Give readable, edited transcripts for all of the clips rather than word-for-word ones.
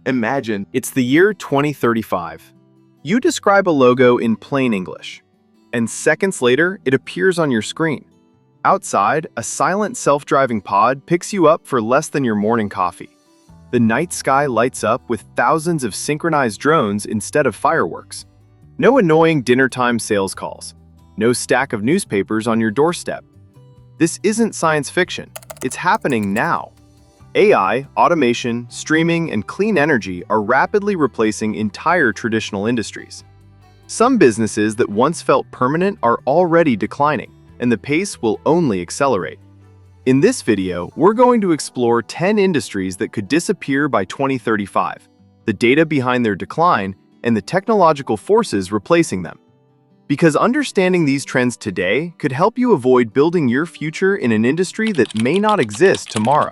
Imagine it's the year 2035. You describe a logo in plain English, and seconds later, it appears on your screen. Outside, a silent self-driving pod picks you up for less than your morning coffee. The night sky lights up with thousands of synchronized drones instead of fireworks. No annoying dinner-time sales calls. No stack of newspapers on your doorstep. This isn't science fiction. It's happening now. AI, automation, streaming, and clean energy are rapidly replacing entire traditional industries. Some businesses that once felt permanent are already declining, and the pace will only accelerate. In this video, we're going to explore 10 industries that could disappear by 2035, the data behind their decline, and the technological forces replacing them. Because understanding these trends today could help you avoid building your future in an industry that may not exist tomorrow.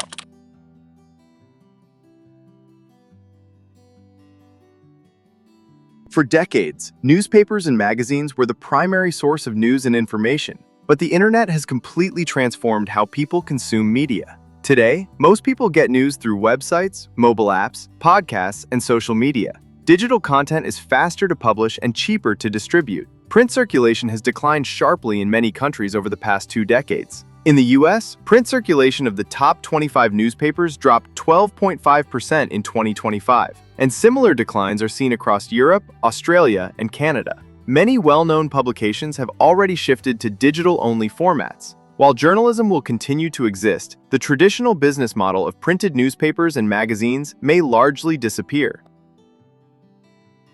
For decades, newspapers and magazines were the primary source of news and information, but the internet has completely transformed how people consume media. Today, most people get news through websites, mobile apps, podcasts, and social media. Digital content is faster to publish and cheaper to distribute. Print circulation has declined sharply in many countries over the past 2 decades. In the US, print circulation of the top 25 newspapers dropped 12.5% in 2025, and similar declines are seen across Europe, Australia, and Canada. Many well-known publications have already shifted to digital-only formats. While journalism will continue to exist, the traditional business model of printed newspapers and magazines may largely disappear.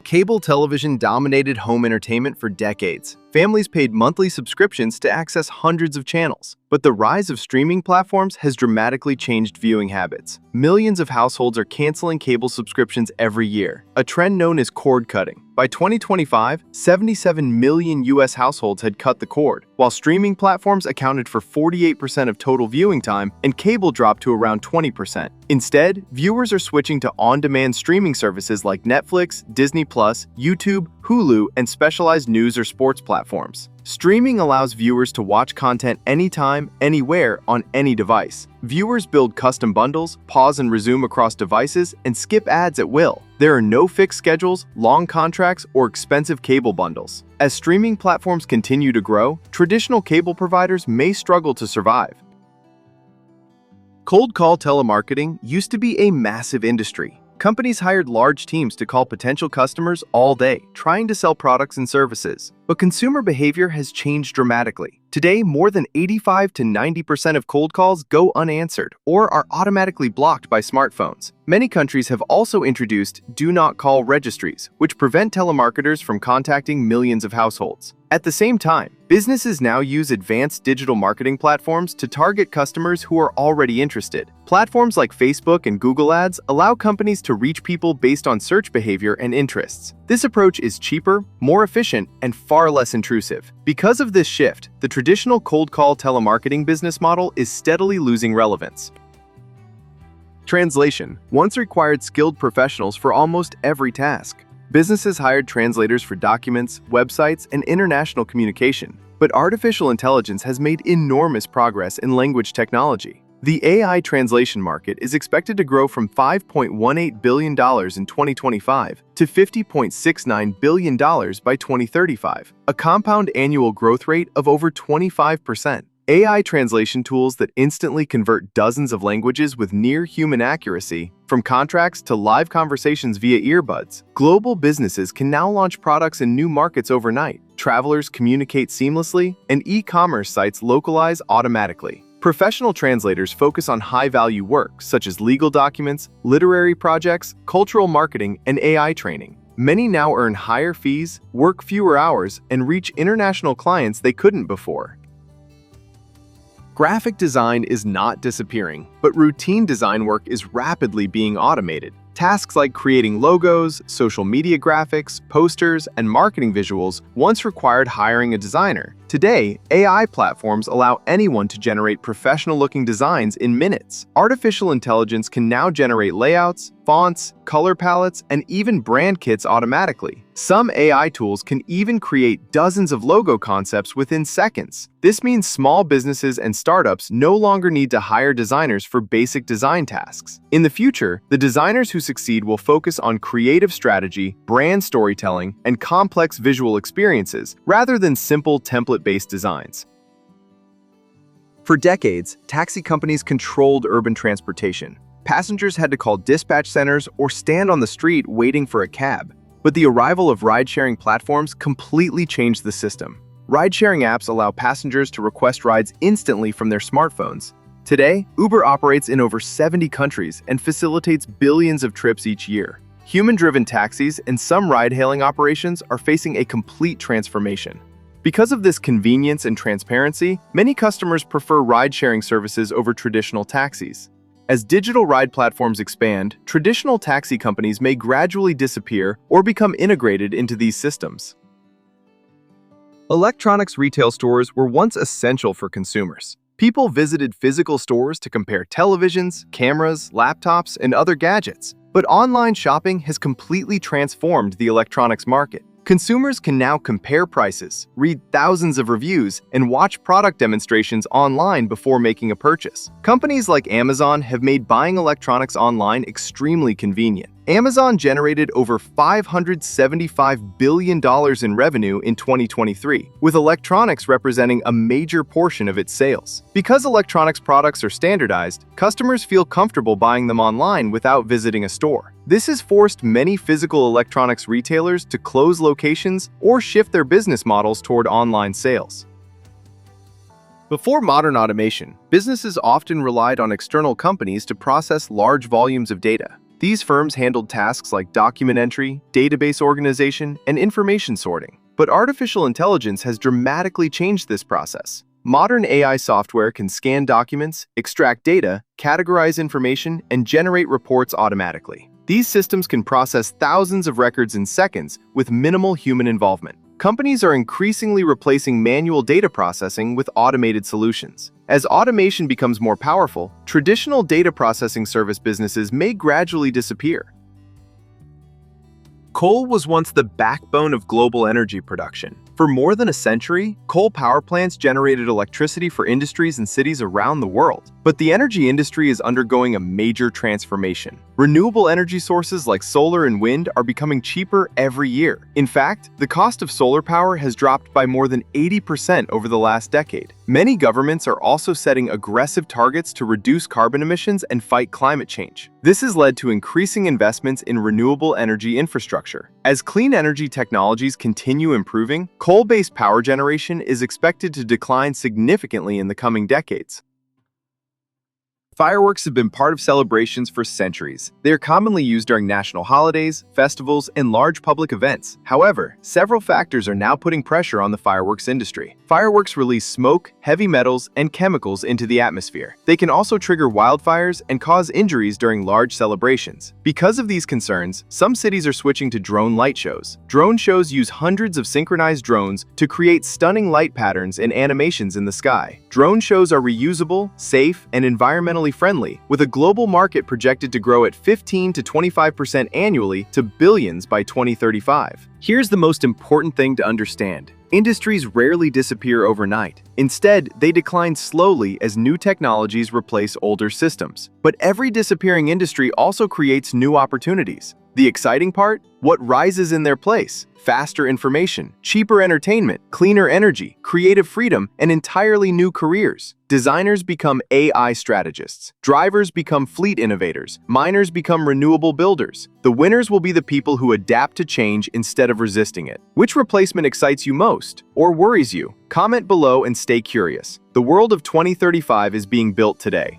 Cable television dominated home entertainment for decades. Families paid monthly subscriptions to access hundreds of channels. But the rise of streaming platforms has dramatically changed viewing habits. Millions of households are canceling cable subscriptions every year, a trend known as cord cutting. By 2025, 77 million US households had cut the cord, while streaming platforms accounted for 48% of total viewing time and cable dropped to around 20%. Instead, viewers are switching to on-demand streaming services like Netflix, Disney+, YouTube, Hulu, and specialized news or sports platforms. Streaming allows viewers to watch content anytime, anywhere, on any device. Viewers build custom bundles, pause and resume across devices, and skip ads at will. There are no fixed schedules, long contracts, or expensive cable bundles. As streaming platforms continue to grow, traditional cable providers may struggle to survive. Cold call telemarketing used to be a massive industry. Companies hired large teams to call potential customers all day, trying to sell products and services. But consumer behavior has changed dramatically. Today, more than 85 to 90% of cold calls go unanswered or are automatically blocked by smartphones. Many countries have also introduced do not call registries, which prevent telemarketers from contacting millions of households. At the same time, businesses now use advanced digital marketing platforms to target customers who are already interested. Platforms like Facebook and Google Ads allow companies to reach people based on search behavior and interests. This approach is cheaper, more efficient, and far less intrusive. Because of this shift, the traditional cold call telemarketing business model is steadily losing relevance. Translation once required skilled professionals for almost every task. Businesses hired translators for documents, websites, and international communication. But artificial intelligence has made enormous progress in language technology. The AI translation market is expected to grow from $5.18 billion in 2025 to $50.69 billion by 2035, a compound annual growth rate of over 25%. AI translation tools that instantly convert dozens of languages with near-human accuracy, from contracts to live conversations via earbuds. Global businesses can now launch products in new markets overnight. Travelers communicate seamlessly, and e-commerce sites localize automatically. Professional translators focus on high-value work such as legal documents, literary projects, cultural marketing, and AI training. Many now earn higher fees, work fewer hours, and reach international clients they couldn't before. Graphic design is not disappearing, but routine design work is rapidly being automated. Tasks like creating logos, social media graphics, posters, and marketing visuals once required hiring a designer. Today, AI platforms allow anyone to generate professional-looking designs in minutes. Artificial intelligence can now generate layouts, fonts, color palettes, and even brand kits automatically. Some AI tools can even create dozens of logo concepts within seconds. This means small businesses and startups no longer need to hire designers for basic design tasks. In the future, the designers who succeed will focus on creative strategy, brand storytelling, and complex visual experiences rather than simple template-based designs. For decades, taxi companies controlled urban transportation. Passengers had to call dispatch centers or stand on the street waiting for a cab. But the arrival of ride-sharing platforms completely changed the system. Ride-sharing apps allow passengers to request rides instantly from their smartphones. Today, Uber operates in over 70 countries and facilitates billions of trips each year. Human-driven taxis and some ride-hailing operations are facing a complete transformation. Because of this convenience and transparency, many customers prefer ride-sharing services over traditional taxis. As digital ride platforms expand, traditional taxi companies may gradually disappear or become integrated into these systems. Electronics retail stores were once essential for consumers. People visited physical stores to compare televisions, cameras, laptops, and other gadgets. But online shopping has completely transformed the electronics market. Consumers can now compare prices, read thousands of reviews, and watch product demonstrations online before making a purchase. Companies like Amazon have made buying electronics online extremely convenient. Amazon generated over $575 billion in revenue in 2023, with electronics representing a major portion of its sales. Because electronics products are standardized, customers feel comfortable buying them online without visiting a store. This has forced many physical electronics retailers to close locations or shift their business models toward online sales. Before modern automation, businesses often relied on external companies to process large volumes of data. These firms handled tasks like document entry, database organization, and information sorting. But artificial intelligence has dramatically changed this process. Modern AI software can scan documents, extract data, categorize information, and generate reports automatically. These systems can process thousands of records in seconds with minimal human involvement. Companies are increasingly replacing manual data processing with automated solutions. As automation becomes more powerful, traditional data processing service businesses may gradually disappear. Coal was once the backbone of global energy production. For more than a century, coal power plants generated electricity for industries and cities around the world. But the energy industry is undergoing a major transformation. Renewable energy sources like solar and wind are becoming cheaper every year. In fact, the cost of solar power has dropped by more than 80% over the last decade. Many governments are also setting aggressive targets to reduce carbon emissions and fight climate change. This has led to increasing investments in renewable energy infrastructure. As clean energy technologies continue improving, coal-based power generation is expected to decline significantly in the coming decades. Fireworks have been part of celebrations for centuries. They are commonly used during national holidays, festivals, and large public events. However, several factors are now putting pressure on the fireworks industry. Fireworks release smoke, heavy metals, and chemicals into the atmosphere. They can also trigger wildfires and cause injuries during large celebrations. Because of these concerns, some cities are switching to drone light shows. Drone shows use hundreds of synchronized drones to create stunning light patterns and animations in the sky. Drone shows are reusable, safe, and environmentally friendly, with a global market projected to grow at 15 to 25% annually to billions by 2035. Here's the most important thing to understand. Industries rarely disappear overnight. Instead, they decline slowly as new technologies replace older systems. But every disappearing industry also creates new opportunities. The exciting part? What rises in their place? Faster information, cheaper entertainment, cleaner energy, creative freedom, and entirely new careers. Designers become AI strategists. Drivers become fleet innovators. Miners become renewable builders. The winners will be the people who adapt to change instead of resisting it. Which replacement excites you most or worries you? Comment below and stay curious. The world of 2035 is being built today.